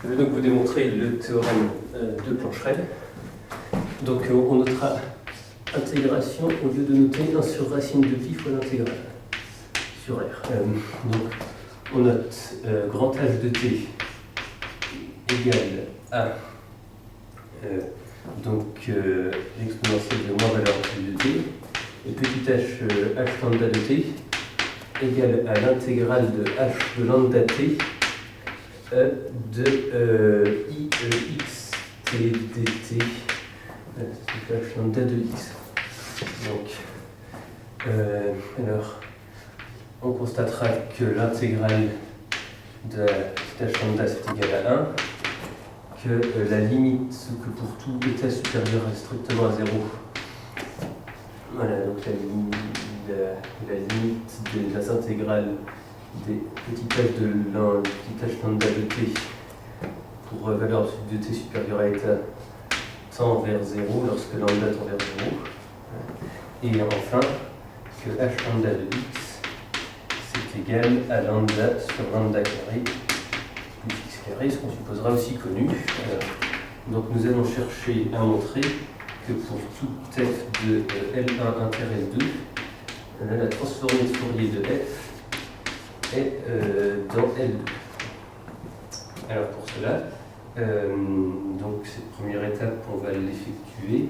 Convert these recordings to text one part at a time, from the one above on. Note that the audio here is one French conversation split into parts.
Je vais donc vous démontrer le théorème de Plancherel. Donc on notera intégration au lieu de noter 1 sur racine de pi fois l'intégrale sur R. Donc on note grand H de t égale à l'exponentielle de moins valeur absolue de t et petit h h lambda de t égale à l'intégrale de h de lambda t de ix t dt c'est h lambda de x. Donc, alors, on constatera que l'intégrale de h lambda c'est égal à 1, que la limite, que pour tout état supérieur strictement à 0, voilà, donc la limite des intégrales des petits h lambda de t pour valeur absolue de t supérieure à état tend vers 0 lorsque lambda tend vers 0. Et enfin, que h lambda de x c'est égal à lambda sur lambda carré plus x carré, ce qu'on supposera aussi connu. Donc nous allons chercher à montrer que pour tout f de L1 inter L2, la transformée de Fourier de f est dans L2. Alors pour cela, donc cette première étape, on va l'effectuer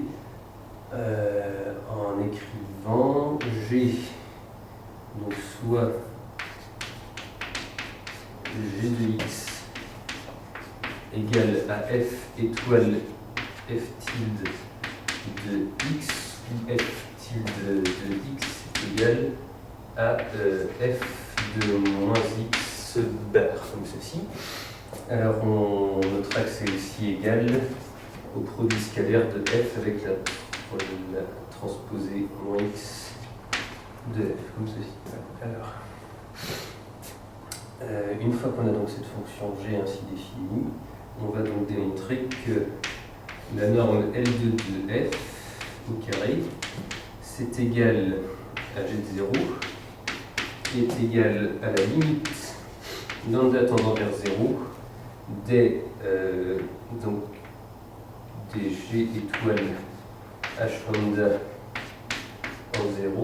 en écrivant G, donc soit G de x égale à f étoile f tilde de x, ou f tilde de x égale à f de moins x bar, comme ceci. Alors on notera que c'est aussi égal au produit scalaire de f avec la transposée moins x de f, comme ceci. Alors, une fois qu'on a donc cette fonction g ainsi définie, on va donc démontrer que la norme L2 de f au carré, c'est égal à g de 0, qui est égal à la limite lambda tendant vers 0 des g étoile h lambda en 0.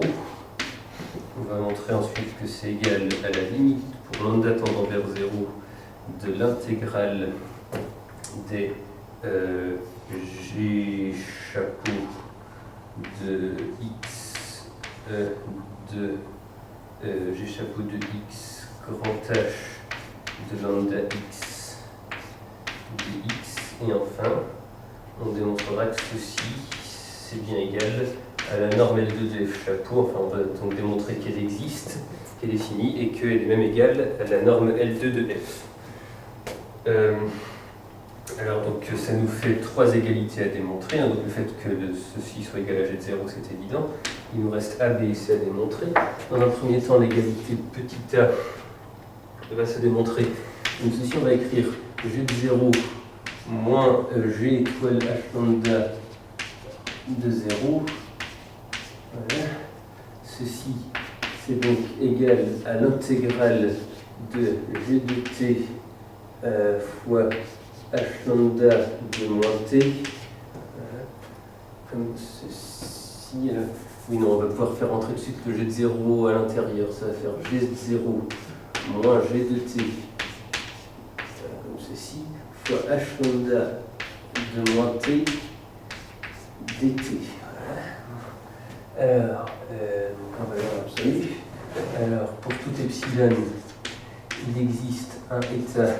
On va montrer ensuite que c'est égal à la limite pour lambda tendant vers 0 de l'intégrale des g chapeau de x g chapeau de x grand H de lambda x de x. Et enfin, on démontrera que ceci c'est bien égal à la norme L2 de f chapeau. Enfin, on va donc démontrer qu'elle existe, qu'elle est finie, et qu'elle est même égale à la norme L2 de f. Alors donc ça nous fait 3 égalités à démontrer. Donc le fait que ceci soit égal à g de 0, c'est évident. Il nous reste a, b et c à démontrer. Dans un premier temps, l'égalité petit a va se démontrer. Donc ceci, on va écrire g de 0 moins g étoile h lambda de 0. Voilà. Ceci, c'est donc égal à l'intégrale de g de t fois h lambda de moins t. Voilà. Comme ceci. Oui, non, on va pouvoir faire entrer tout de suite le g de 0 à l'intérieur. Ça va faire g de 0 moins g de t, comme ceci, fois h lambda de moins t dt. Voilà. Alors, en valeur absolue. Alors, pour tout epsilon, il existe un état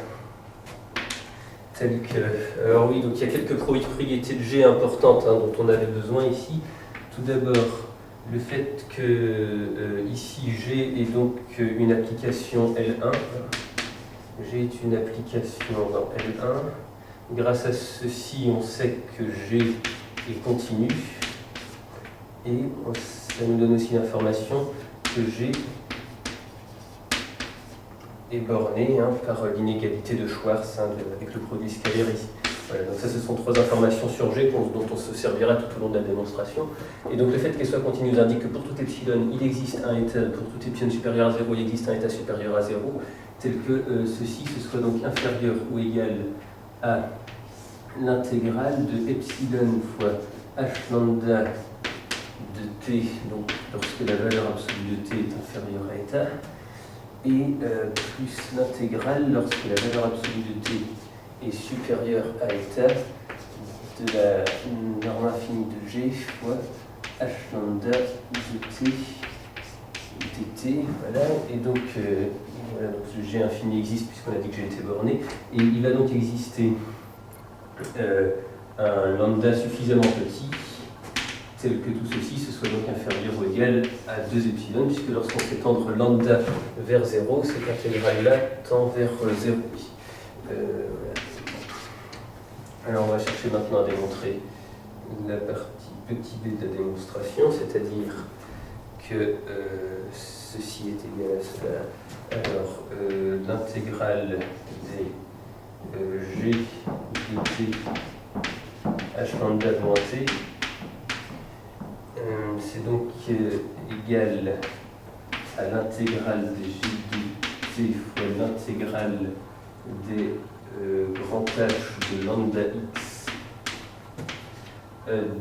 tel que... Alors oui, donc il y a quelques propriétés de G importantes dont on avait besoin ici. Tout d'abord, le fait que ici G est donc une application L1. G est une application dans L1. Grâce à ceci, on sait que G est continu. Et ça nous donne aussi l'information que G est borné par l'inégalité de Schwarz avec le produit scalaire ici. Voilà, donc ça, ce sont 3 informations sur G dont on se servira tout au long de la démonstration. Et donc le fait qu'elle soit continue nous indique que pour tout epsilon, il existe un état, pour tout epsilon supérieur à 0, il existe un état supérieur à 0, tel que ceci, ce soit donc inférieur ou égal à l'intégrale de epsilon fois h lambda de t, donc lorsque la valeur absolue de t est inférieure à eta, et plus l'intégrale lorsque la valeur absolue de t est supérieure à eta de la norme infinie de g fois h lambda de t dt, voilà, et donc, voilà, donc ce g infini existe puisqu'on a dit que g était borné, et il va donc exister un lambda suffisamment petit tel que tout ceci ce soit donc inférieur ou égal à 2 epsilon, puisque lorsqu'on fait tendre lambda vers 0, cette intégrale-là tend vers 0. Voilà. Alors on va chercher maintenant à démontrer la partie petit b de la démonstration, c'est-à-dire que ceci est égal à cela. Alors l'intégrale des g dt h lambda moins t, c'est donc égal à l'intégrale des g dt fois l'intégrale des grand H de lambda x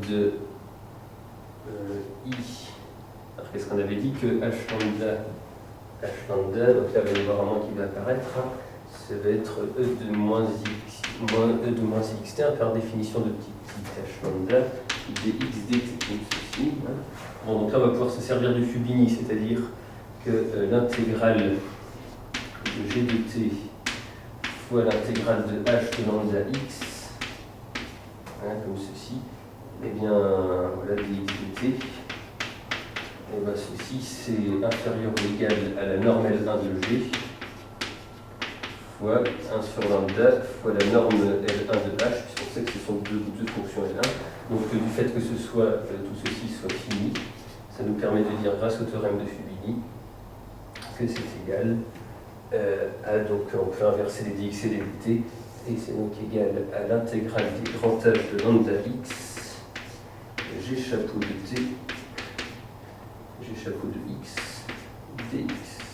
de I. Alors qu'est-ce qu'on avait dit que h lambda, donc là il va y avoir un moins qui va apparaître, hein, ça va être e de moins xt par définition de petit h lambda dx dt, comme ceci. Hein. Bon, donc là on va pouvoir se servir du Fubini, c'est-à-dire que l'intégrale de g de t fois l'intégrale de h de lambda x, hein, comme ceci, et bien voilà dx dt, et bien ceci c'est inférieur ou égal à la norme L1 de g fois 1 sur lambda fois la norme L1 de h, puisqu'on sait que ce sont deux fonctions L1. Donc du fait que ce soit tout ceci soit fini, ça nous permet de dire grâce au théorème de Fubini que c'est égal à, donc on peut inverser les dx et les dt, et c'est donc égal à l'intégrale des grands H de lambda x, g chapeau de t, g chapeau de x, dx.